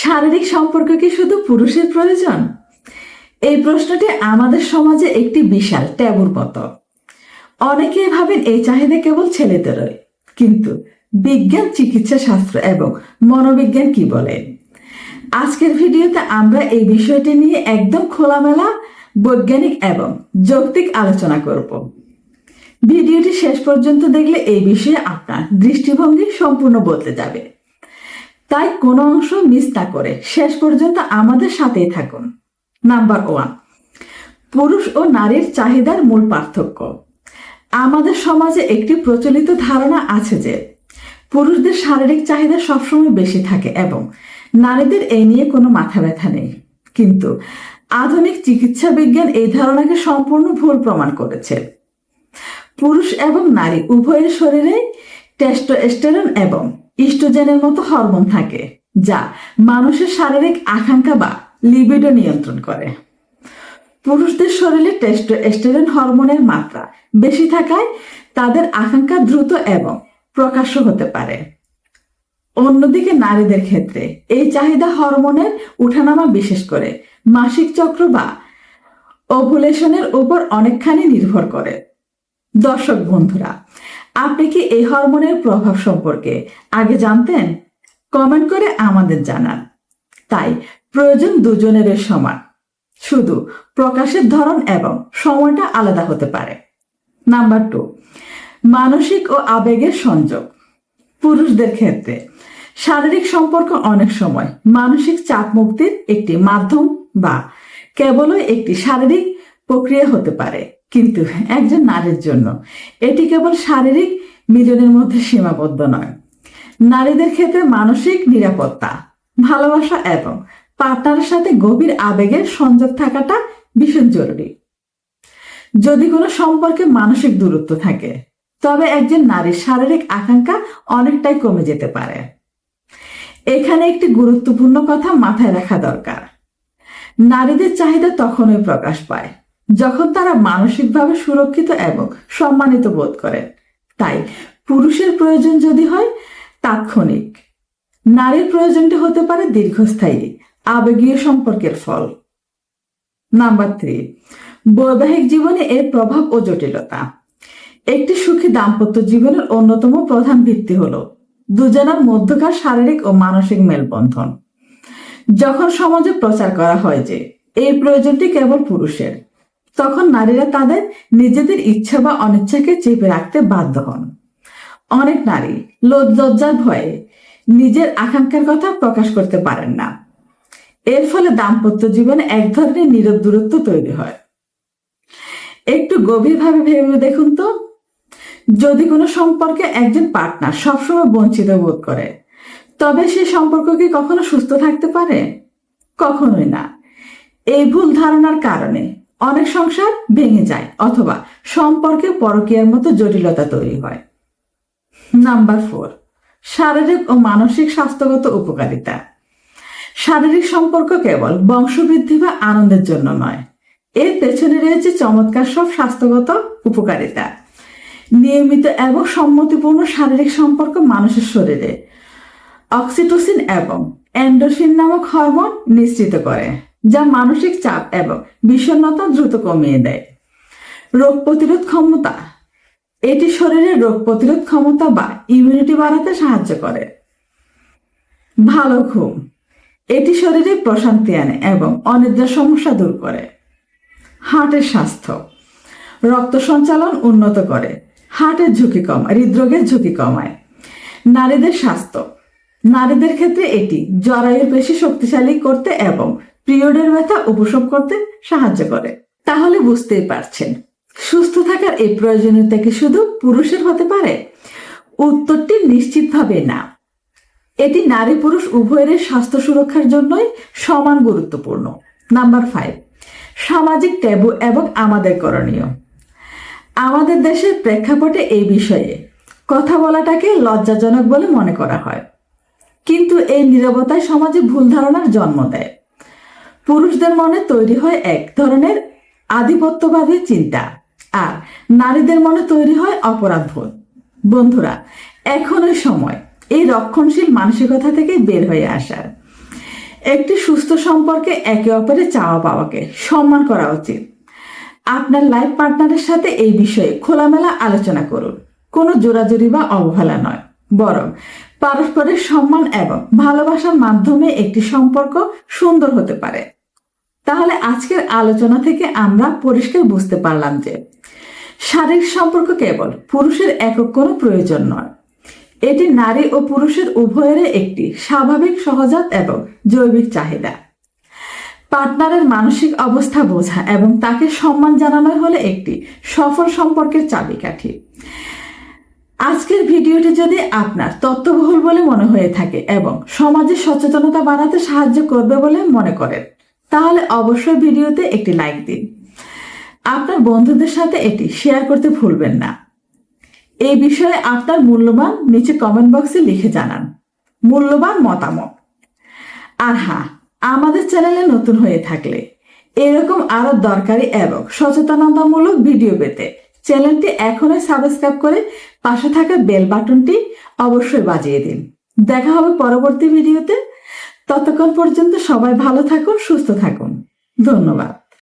শারীরিক সম্পর্ক কি শুধু পুরুষের প্রয়োজন? এই প্রশ্নটি আমাদের সমাজে একটি বিশাল ট্যাবুর মতো। অনেকেই ভাবেন এই চাহিদা কেবল ছেলেদেরই, কিন্তু বিজ্ঞান, চিকিৎসা শাস্ত্র এবং মনোবিজ্ঞান কি বলে? আজকের ভিডিওতে আমরা এই বিষয়টি নিয়ে একদম খোলামেলা, বৈজ্ঞানিক এবং যৌক্তিক আলোচনা করব। ভিডিওটি শেষ পর্যন্ত দেখলে এই বিষয়ে আপনার দৃষ্টিভঙ্গি সম্পূর্ণ বদলে যাবে। তাই কোনো অংশ মিস না করে শেষ পর্যন্ত আমাদের সাথেই থাকুন। নাম্বার 1, পুরুষ ও নারীর চাহিদার মূল পার্থক্য। আমাদের সমাজে একটি প্রচলিত ধারণা আছে যে পুরুষদের শারীরিক চাহিদা সবসময় বেশি থাকে এবং নারীদের এই নিয়ে কোনো মাথা ব্যথা নেই। কিন্তু আধুনিক চিকিৎসা বিজ্ঞান এই ধারণাকে সম্পূর্ণ ভুল প্রমাণ করেছে। পুরুষ এবং নারী উভয়ের শরীরে টেস্টোস্টেরন এবং ইস্ট্রোজেনের মতো হরমোন থাকে, যা মানুষের শারীরিক আকাঙ্ক্ষা বা লিবিডো নিয়ন্ত্রণ করে। পুরুষদের শরীরে টেস্টোস্টেরন হরমোনের মাত্রা বেশি থাকায় তাদের আকাঙ্ক্ষা দ্রুত এবং প্রকাশ্য হতে পারে। অন্যদিকে নারীদের ক্ষেত্রে এই চাহিদা হরমোনের উঠানামা, বিশেষ করে মাসিক চক্র বা ওভুলেশনের উপর অনেকখানি নির্ভর করে। দর্শক বন্ধুরা, আপনি কি এই হরমোনের প্রভাব সম্পর্কে আগে জানতেন? কমেন্ট করে আমাদের জানান। তাই প্রয়োজন দুজনের সমান, শুধু প্রকাশের ধরন এবং সময়টা আলাদা হতে পারে। নাম্বার 2, মানসিক ও আবেগের সংযোগ। পুরুষদের ক্ষেত্রে শারীরিক সম্পর্ক অনেক সময় মানসিক চাপ মুক্তির একটি মাধ্যম বা কেবলই একটি শারীরিক প্রক্রিয়া হতে পারে, কিন্তু একজন নারীর জন্য এটি কেবল শারীরিক মিলনের মধ্যে সীমাবদ্ধ নয়। নারীদের ক্ষেত্রে মানসিক নিরাপত্তা, ভালোবাসা এবং পার্টনারের সাথে গভীর আবেগের সংযোগ থাকাটা ভীষণ জরুরি। যদি কোনো সম্পর্কে মানসিক দূরত্ব থাকে, তবে একজন নারীর শারীরিক আকাঙ্ক্ষা অনেকটাই কমে যেতে পারে। এখানে একটি গুরুত্বপূর্ণ কথা মাথায় রাখা দরকার। নারীদের চাহিদা তখনই প্রকাশ পায় যখন তারা মানসিকভাবে সুরক্ষিত এবং সম্মানিত বোধ করে। তাই পুরুষের প্রয়োজন যদি হয় তাৎক্ষণিক, নারীর প্রয়োজনটি হতে পারে দীর্ঘস্থায়ী আবেগীয় সম্পর্কের ফল। নাম্বার 3, বৈবাহিক জীবনে এর প্রভাব ও জটিলতা। একটি সুখী দাম্পত্য জীবনের অন্যতম প্রধান ভিত্তি হলো দুজনের মধ্যকার শারীরিক ও মানসিক মেলবন্ধন। যখন সমাজে প্রচার করা হয় যে এই প্রয়োজনটি কেবল পুরুষের, তখন নারীরা তাদের নিজেদের ইচ্ছা বা অনিচ্ছাকে চেপে রাখতে বাধ্য হন। অনেক নারী লজ্জার ভয়ে নিজের আকাঙ্ক্ষার কথা প্রকাশ করতে পারেন না। এর ফলে দাম্পত্য জীবনে এক ধরনের নীরব দূরত্ব তৈরি হয়। একটু গভীরভাবে ভেবে দেখুন তো, যদি কোনো সম্পর্কে একজন পার্টনার সবসময় বঞ্চিত বোধ করে, তবে সেই সম্পর্ক কি কখনো সুস্থ থাকতে পারে? কখনোই না। এই ভুল ধারণার কারণে অনেক সংসার ভেঙে যায় অথবা সম্পর্কে পরকীয়ার মতো জটিলতা তৈরি হয়। নাম্বার 4, শারীরিক ও মানসিক স্বাস্থ্যগত উপকারিতা। শারীরিক সম্পর্ক কেবল বংশবৃদ্ধি বা আনন্দের জন্য নয়, এর পেছনে রয়েছে চমৎকার সব স্বাস্থ্যগত উপকারিতা। নিয়মিত এবং সম্মতিপূর্ণ শারীরিক সম্পর্ক মানুষের শরীরে অক্সিটোসিন এবং এন্ডোরফিন নামক হরমোন নিঃসৃত করে, যা মানসিক চাপ এবং বিষণ্ণতা দ্রুত কমিয়ে দেয়। রোগ প্রতিরোধ ক্ষমতা। এটি শরীরের রোগ প্রতিরোধ ক্ষমতা বা ইমিউনিটি বাড়াতে সাহায্য করে। ভালো ঘুম। এটি শরীরে প্রশান্তি আনে এবং অনিদ্রার সমস্যা দূর করে। হার্টের স্বাস্থ্য। রক্ত সঞ্চালন উন্নত করে, হার্টের ঝুঁকি কমায়, হৃদরোগের ঝুঁকি কমায়। নারীদের স্বাস্থ্য। নারীদের ক্ষেত্রে এটি জরায়ুর পেশি শক্তিশালী করতে এবং পিরিয়ডের ব্যথা উপশম করতে সাহায্য করে। তাহলে বুঝতেই পারছেন, সুস্থ থাকার এই প্রয়োজনীয়তা কি শুধু পুরুষের হতে পারে? উত্তরটি নিশ্চিতভাবে না। এটি নারী পুরুষ উভয়ের স্বাস্থ্য সুরক্ষার জন্যই সমান গুরুত্বপূর্ণ। নাম্বার 5, সামাজিক ট্যাবু এবং আমাদের করণীয়। আমাদের দেশের প্রেক্ষাপটে এই বিষয়ে কথা বলাটাকে লজ্জাজনক বলে মনে করা হয়, কিন্তু এই নীরবতায় সমাজে ভুল ধারণার জন্ম দেয়। পুরুষদের মনে তৈরি হয় এক ধরনের আধিপত্যবাদী চিন্তা, আর নারীদের মনে তৈরি হয় অপরাধবোধ। বন্ধুরা, এখনই সময় এই রক্ষণশীল মানসিকতা থেকে বের হয়ে আসার। একটি সুস্থ সম্পর্কে একে অপরের চাওয়া পাওয়াকে সম্মান করা উচিত। আপনার লাইফ পার্টনারের সাথে এই বিষয়ে খোলামেলা আলোচনা করুন। কোনো জোরাজুরি বা অবহেলা নয়, বরং পারস্পরিক সম্মান এবং ভালোবাসার মাধ্যমে একটি সম্পর্ক সুন্দর হতে পারে। তাহলে আজকের আলোচনা থেকে আমরা পরিষ্কার বুঝতে পারলাম যে শারীরিক সম্পর্ক কেবল পুরুষের একক কোনো প্রয়োজন নয়, এটি নারী ও পুরুষের উভয়ের একটি স্বাভাবিক, সহজাত এবং জৈবিক চাহিদা। পার্টনারের মানসিক অবস্থা বোঝা এবং তাকে সম্মান জানানো হলো একটি সফল সম্পর্কের চাবিকাঠি। আজকের ভিডিওটি যদি আপনার তথ্যবহুল বলে মনে হয়ে থাকে এবং সমাজে সচেতনতা বাড়াতে সাহায্য করবে বলে মনে করেন, তাহলে অবশ্যই ভিডিওতে একটি লাইক দিন। আপনার বন্ধুদের সাথে এটি শেয়ার করতে ভুলবেন না। এই বিষয়ে আপনার মূল্যবান নিচে কমেন্ট বক্সে লিখে জানান মূল্যবান মতামত। আর হ্যাঁ, আমাদের চ্যানেলে নতুন হয়ে থাকলে এরকম আরো দরকারি এবং সচেতনতামূলক ভিডিও পেতে চ্যানেলটি এখনই সাবস্ক্রাইব করে পাশে থাকা বেল বাটনটি অবশ্যই বাজিয়ে দিন। দেখা হবে পরবর্তী ভিডিওতে। ততক্ষণ পর্যন্ত সবাই ভালো থাকুন, সুস্থ থাকুন। ধন্যবাদ।